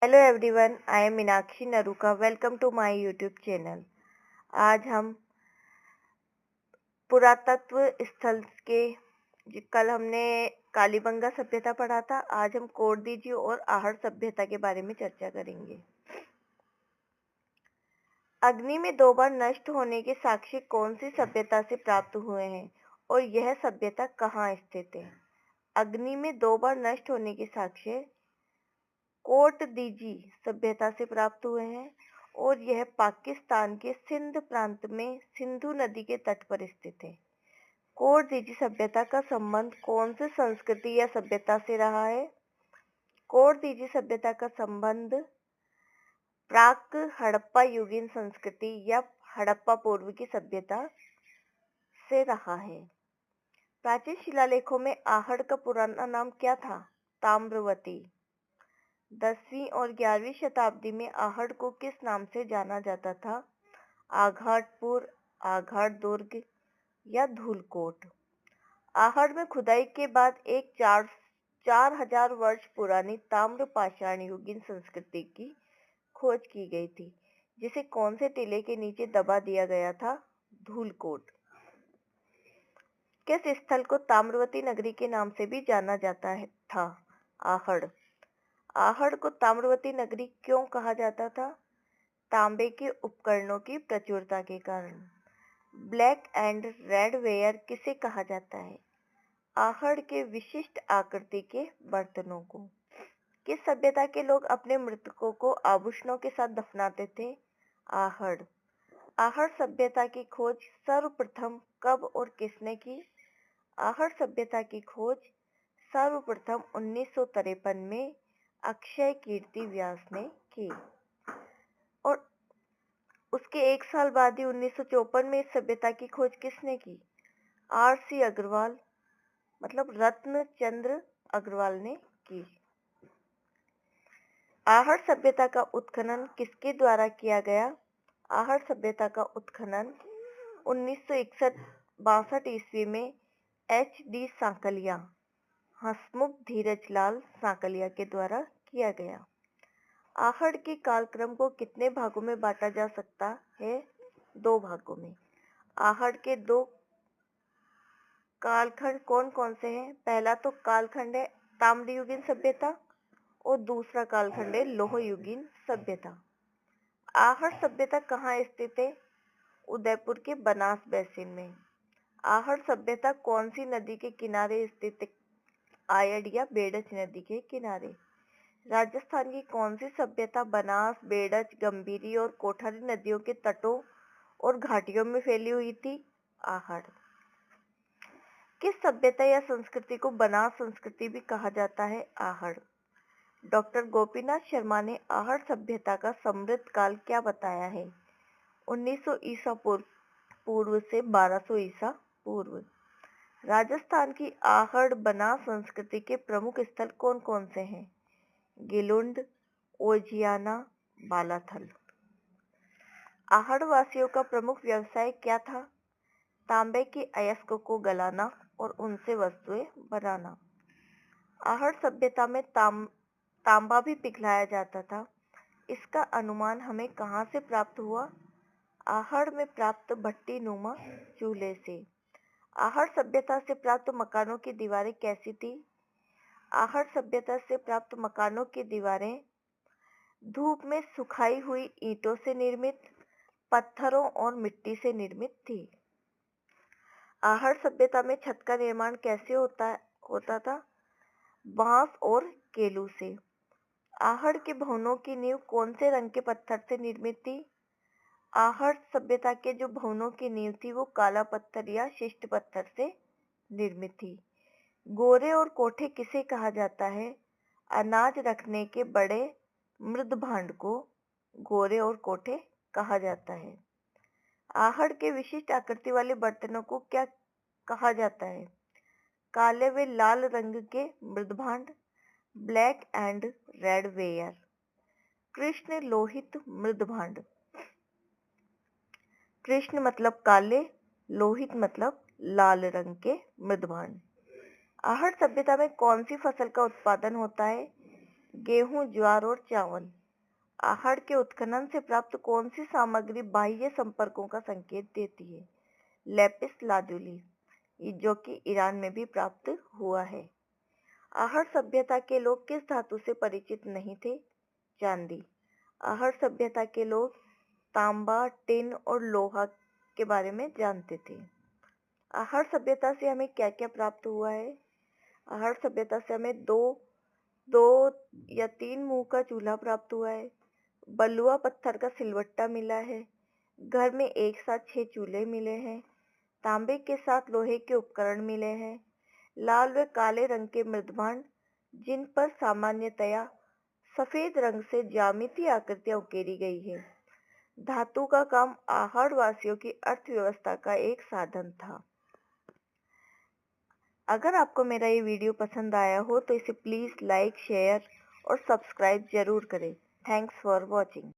Hello everyone, I am Meenakshi Naruka. Welcome to my YouTube channel. आज हम पुरातत्व स्थल के कल हमने कालीबंगा सभ्यता पढ़ा था। आज हम कोरदीजी और आहड़ सभ्यता के बारे में चर्चा करेंगे। अग्नि में 2 बार नष्ट होने के साक्ष्य कौन सी सभ्यता से प्राप्त हुए हैं और यह सभ्यता कहाँ स्थित है? अग्नि में 2 बार नष्ट होने के साक्ष्य कोटदीजी सभ्यता से प्राप्त हुए हैं और यह पाकिस्तान के सिंध प्रांत में सिंधु नदी के तट पर स्थित है। कोटदीजी सभ्यता का संबंध कौन से संस्कृति या सभ्यता से रहा है? कोटदीजी सभ्यता का संबंध प्राक हड़प्पा युगीन संस्कृति या हड़प्पा पूर्व की सभ्यता से रहा है। प्राचीन शिलालेखों में आहड़ का पुराना नाम क्या था? ताम्रवती। 10वीं और 11वीं शताब्दी में आहड़ को किस नाम से जाना जाता था? आघाटपुर, आघाट दुर्ग या धूलकोट। आहड़ में खुदाई के बाद एक 4000 वर्ष पुरानी ताम्र पाषाण युगीन संस्कृति की खोज की गई थी, जिसे कौन से टीले के नीचे दबा दिया गया था? धूलकोट। किस स्थल को ताम्रवती नगरी के नाम से भी जाना जाता था? आहड़। आहड़ को ताम्रवती नगरी क्यों कहा जाता था? तांबे के उपकरणों की प्रचुरता के कारण। ब्लैक एंड रेड वेयर किसे कहा जाता है? आहड़ के विशिष्ट आकृति के बर्तनों को। किस सभ्यता के लोग अपने मृतकों को आभूषणों के साथ दफनाते थे? आहड़। आहड़ सभ्यता की खोज सर्वप्रथम कब और किसने की? आहड़ सभ्यता की खोज सर्वप्रथम 1953 में अक्षय कीर्ति व्यास ने की और उसके 1 साल बाद ही 1954 में इस सभ्यता की खोज किसने की? आर.सी. अग्रवाल, मतलब रत्न चंद्र अग्रवाल ने की। आहड़ सभ्यता का उत्खनन किसके द्वारा किया गया? आहड़ सभ्यता का उत्खनन 1961-62 ईस्वी में H.D. सांकलिया, हसमुख धीरजलाल सांकलिया के द्वारा किया गया। आहड़ के कालक्रम को कितने भागों में बांटा जा सकता है? 2 भागों में। आहड़ के 2 कालखंड कौन कौन से हैं? पहला तो कालखंड है ताम्रयुगीन सभ्यता और दूसरा कालखंड है लोहयुगीन सभ्यता। आहड़ सभ्यता कहाँ स्थित है? उदयपुर के बनास बेसिन में। आहड़ सभ्यता कौन सी नदी के किनारे स्थित है? आयड या बेडच नदी के किनारे। राजस्थान की कौन सी सभ्यता बनास, बेडच, गंभीरी और कोठारी नदियों के तटों और घाटियों में फैली हुई थी? आहड़। किस सभ्यता या संस्कृति को बनास संस्कृति भी कहा जाता है? आहड़। डॉक्टर गोपीनाथ शर्मा ने आहड़ सभ्यता का समृद्ध काल क्या बताया है? 1900 ईसा पूर्व से 1200 ईसा पूर्व। राजस्थान की आहड़ बनास संस्कृति के प्रमुख स्थल कौन कौन से हैं? गिलुंड, ओजियाना, बालाथल। आहड़ वासियों का प्रमुख व्यवसाय क्या था? तांबे के अयस्क को गलाना और उनसे वस्तुएं बनाना। आहड़ सभ्यता में तांबा भी पिघलाया जाता था। इसका अनुमान हमें कहाँ से प्राप्त हुआ? आहड़ में प्राप्त भट्टी नुमा चूल्हे से। आहड़ सभ्यता से प्राप्त मकानों की दीवारें कैसी थी? आहड़ सभ्यता से प्राप्त मकानों की दीवारें धूप में सुखाई हुई ईंटों से निर्मित, पत्थरों और मिट्टी से निर्मित थी। आहड़ सभ्यता में छत का निर्माण कैसे होता था? बांस और केलू से। आहड़ के भवनों की नींव कौन से रंग के पत्थर से निर्मित थी? आहड़ सभ्यता के जो भवनों की नींव थी वो काला पत्थर या शिष्ट पत्थर से निर्मित थी। गोरे और कोठे किसे कहा जाता है? अनाज रखने के बड़े मृद भांड को गोरे और कोठे कहा जाता है। आहड़ के विशिष्ट आकृति वाले बर्तनों को क्या कहा जाता है? काले व लाल रंग के मृद भांड, ब्लैक एंड रेड वेयर। कृष्ण लोहित मृद भांड। कृष्ण मतलब काले, लोहित मतलब लाल रंग के मृद भांड। आहड़ सभ्यता में कौन सी फसल का उत्पादन होता है? गेहूं, ज्वार और चावल। आहड़ के उत्खनन से प्राप्त कौन सी सामग्री बाह्य संपर्कों का संकेत देती है? लेपिस लाजुली, जो कि ईरान में भी प्राप्त हुआ है। आहड़ सभ्यता के लोग किस धातु से परिचित नहीं थे? चांदी। आहड़ सभ्यता के लोग तांबा, टिन और लोहा के बारे में जानते थे। आहड़ सभ्यता से हमें क्या क्या प्राप्त हुआ है? आहड़ सभ्यता से हमें दो या 3 मुंह का चूल्हा प्राप्त हुआ है। बलुआ पत्थर का सिलवट्टा मिला है। घर में एक साथ 6 चूल्हे मिले हैं। तांबे के साथ लोहे के उपकरण मिले हैं। लाल व काले रंग के मृदभांड, जिन पर सामान्यतया सफेद रंग से ज्यामितीय आकृतियां उकेरी गई है। धातु का काम आहड़ वासियों की अर्थव्यवस्था का एक साधन था। अगर आपको मेरा ये वीडियो पसंद आया हो तो इसे प्लीज़ लाइक, शेयर और सब्सक्राइब जरूर करें। Thanks for watching.